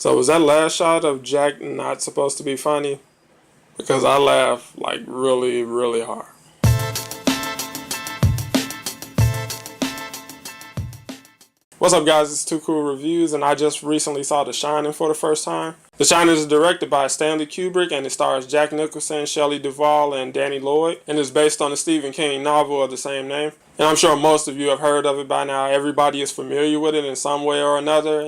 So was that last shot of Jack not supposed to be funny? Because I laughed like really, really hard. What's up guys, it's Two Cool Reviews and I just recently saw The Shining for the first time. The Shining is directed by Stanley Kubrick and it stars Jack Nicholson, Shelly, Duvall, and Lloyd, and is based on the Stephen King novel of the same name. And I'm sure most of you have heard of it by now. Everybody is familiar with it in some way or another.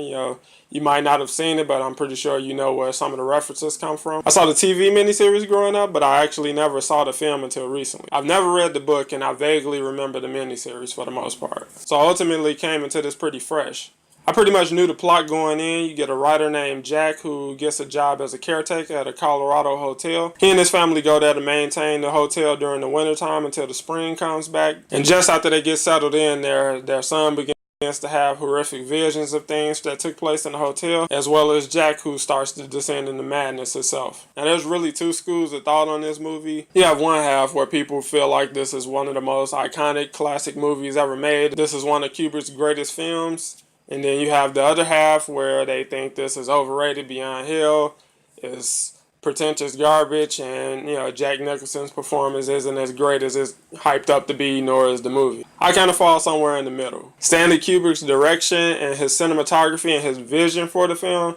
You might not have seen it, but I'm pretty sure you know where some of the references come from. I saw the TV miniseries growing up, but I actually never saw the film until recently. I've never read the book, and I vaguely remember the miniseries for the most part. So I ultimately came into this pretty fresh. I pretty much knew the plot going in. You get a writer named Jack who gets a job as a caretaker at a Colorado hotel. He and his family go there to maintain the hotel during the wintertime until the spring comes back. And just after they get settled in, their son begins to have horrific visions of things that took place in the hotel, as well as Jack, who starts to descend into madness itself. Now there's really two schools of thought on this movie. You have one half where people feel like this is one of the most iconic classic movies ever made. This is one of Kubrick's greatest films. And then you have the other half where they think this is overrated beyond hell, is pretentious garbage, and Jack Nicholson's performance isn't as great as it's hyped up to be, nor is the movie. I kind of fall somewhere in the middle. Stanley Kubrick's direction and his cinematography and his vision for the film,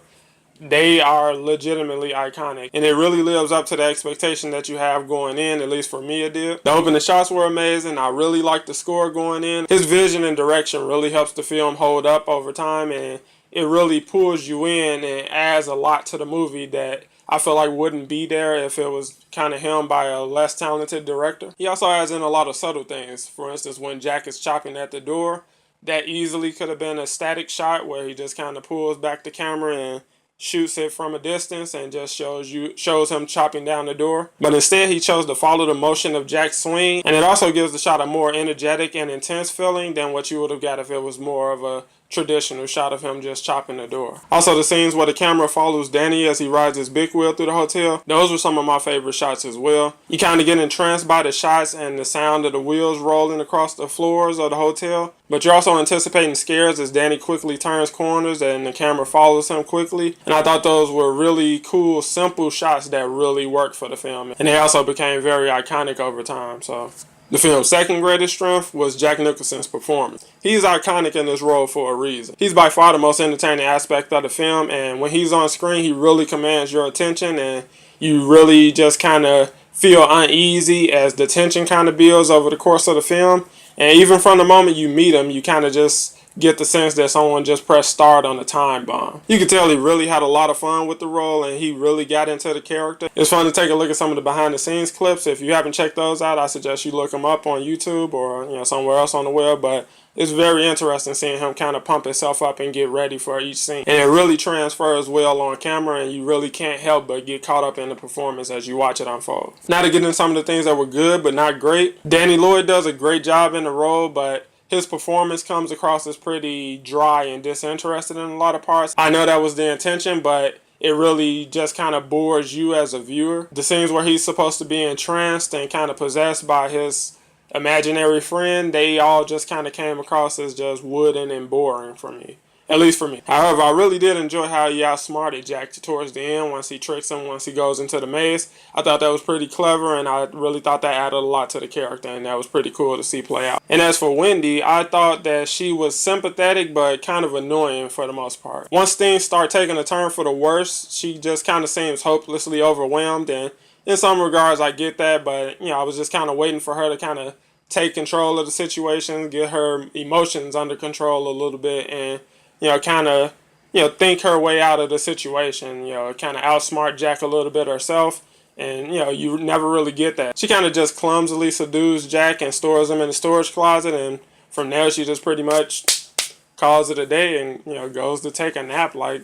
they are legitimately iconic, and it really lives up to the expectation that you have going in. At least for me it did. The opening shots were amazing. I really liked the score going in. His vision and direction really helps the film hold up over time, and it really pulls you in and adds a lot to the movie that I feel like wouldn't be there if it was kind of helmed by a less talented director. He also adds in a lot of subtle things. For instance, when Jack is chopping at the door, that easily could have been a static shot where he just kind of pulls back the camera and shoots it from a distance and just shows him chopping down the door. But instead he chose to follow the motion of Jack's swing, and it also gives the shot a more energetic and intense feeling than what you would have got if it was more of a traditional shot of him just chopping the door. Also, the scenes where the camera follows Danny as he rides his big wheel through the hotel, those were some of my favorite shots as well. You kind of get entranced by the shots and the sound of the wheels rolling across the floors of the hotel, but you're also anticipating scares as Danny quickly turns corners and the camera follows him quickly. And I thought those were really cool, simple shots that really worked for the film, and they also became very iconic over time. So the film's second greatest strength was Jack Nicholson's performance. He's iconic in this role for a reason. He's by far the most entertaining aspect of the film, and when he's on screen, he really commands your attention, and you really just kind of feel uneasy as the tension kind of builds over the course of the film. And even from the moment you meet him, you kind of just get the sense that someone just pressed start on a time bomb. You can tell he really had a lot of fun with the role and he really got into the character. It's fun to take a look at some of the behind the scenes clips. If you haven't checked those out, I suggest you look them up on YouTube or somewhere else on the web. But it's very interesting seeing him kind of pump himself up and get ready for each scene. And it really transfers well on camera, and you really can't help but get caught up in the performance as you watch it unfold. Now to get into some of the things that were good but not great. Lloyd does a great job in the role, but his performance comes across as pretty dry and disinterested in a lot of parts. I know that was the intention, but it really just kind of bores you as a viewer. The scenes where he's supposed to be entranced and kind of possessed by his imaginary friend, they all just kind of came across as just wooden and boring for me. At least for me. However, I really did enjoy how he outsmarted Jack towards the end once he tricks him, once he goes into the maze. I thought that was pretty clever, and I really thought that added a lot to the character, and that was pretty cool to see play out. And as for Wendy, I thought that she was sympathetic but kind of annoying for the most part. Once things start taking a turn for the worse, she just kind of seems hopelessly overwhelmed, and in some regards I get that, but I was just kind of waiting for her to kind of take control of the situation, get her emotions under control a little bit, and kind of, think her way out of the situation, kind of outsmart Jack a little bit herself. And, you never really get that. She kind of just clumsily subdues Jack and stores him in the storage closet. And from there, she just pretty much calls it a day and, goes to take a nap. Like,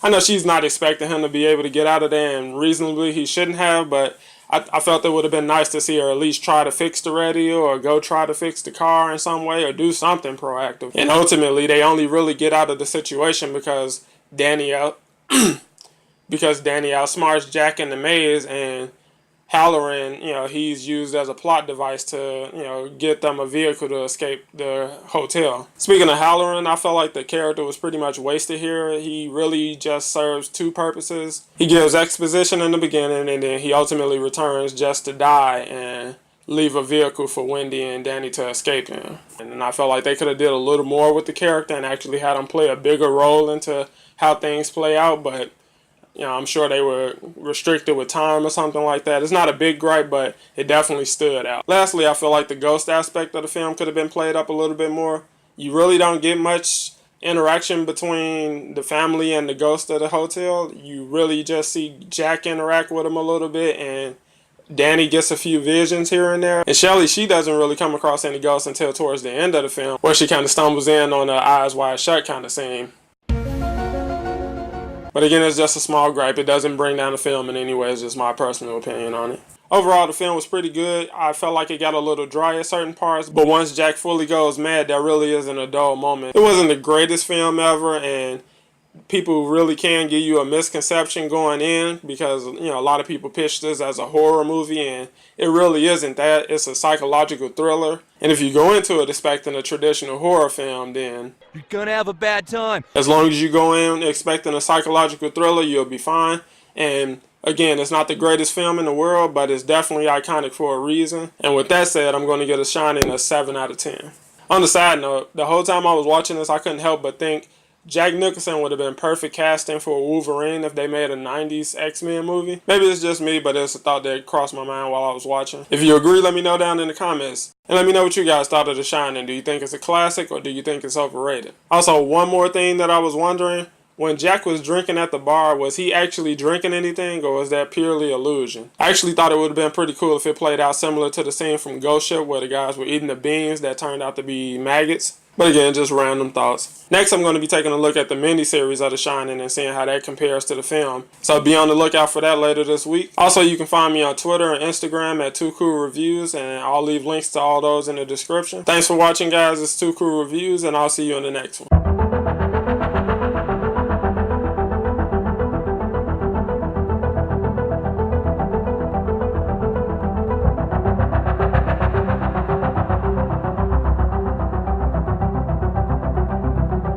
I know she's not expecting him to be able to get out of there, and reasonably he shouldn't have, but I felt it would have been nice to see her at least try to fix the radio or go try to fix the car in some way or do something proactive. And ultimately, they only really get out of the situation because Danny outsmarts Jack in the maze, and Halloran, he's used as a plot device to, get them a vehicle to escape the hotel. Speaking of Halloran, I felt like the character was pretty much wasted here. He really just serves two purposes. He gives exposition in the beginning, and then he ultimately returns just to die and leave a vehicle for Wendy and Danny to escape in. And I felt like they could have did a little more with the character and actually had him play a bigger role into how things play out, but I'm sure they were restricted with time or something like that. It's not a big gripe, but it definitely stood out. Lastly, I feel like the ghost aspect of the film could have been played up a little bit more. You really don't get much interaction between the family and the ghost of the hotel. You really just see Jack interact with him a little bit, and Danny gets a few visions here and there. And Shelly, she doesn't really come across any ghosts until towards the end of the film, where she kind of stumbles in on a eyes wide shut kind of scene. But again, it's just a small gripe. It doesn't bring down the film in any way. It's just my personal opinion on it. Overall, the film was pretty good. I felt like it got a little dry at certain parts, but once Jack fully goes mad, there really isn't a dull moment. It wasn't the greatest film ever, and people really can give you a misconception going in because, a lot of people pitch this as a horror movie, and it really isn't that. It's a psychological thriller. And if you go into it expecting a traditional horror film, then you're gonna have a bad time. As long as you go in expecting a psychological thriller, you'll be fine. And again, it's not the greatest film in the world, but it's definitely iconic for a reason. And with that said, I'm going to get a Shining a 7 out of 10. On the side note, the whole time I was watching this, I couldn't help but think Jack Nicholson would have been perfect casting for Wolverine if they made a 90s X-Men movie. Maybe it's just me, but it's a thought that crossed my mind while I was watching. If you agree, let me know down in the comments. And let me know what you guys thought of The Shining. Do you think it's a classic or do you think it's overrated? Also, one more thing that I was wondering. When Jack was drinking at the bar, was he actually drinking anything or was that purely illusion? I actually thought it would have been pretty cool if it played out similar to the scene from Ghost Ship where the guys were eating the beans that turned out to be maggots. But again, just random thoughts. Next, I'm going to be taking a look at the miniseries of The Shining and seeing how that compares to the film. So be on the lookout for that later this week. Also, you can find me on Twitter and Instagram at 2CoolReviews, and I'll leave links to all those in the description. Thanks for watching, guys. It's 2Cool Reviews, and I'll see you in the next one.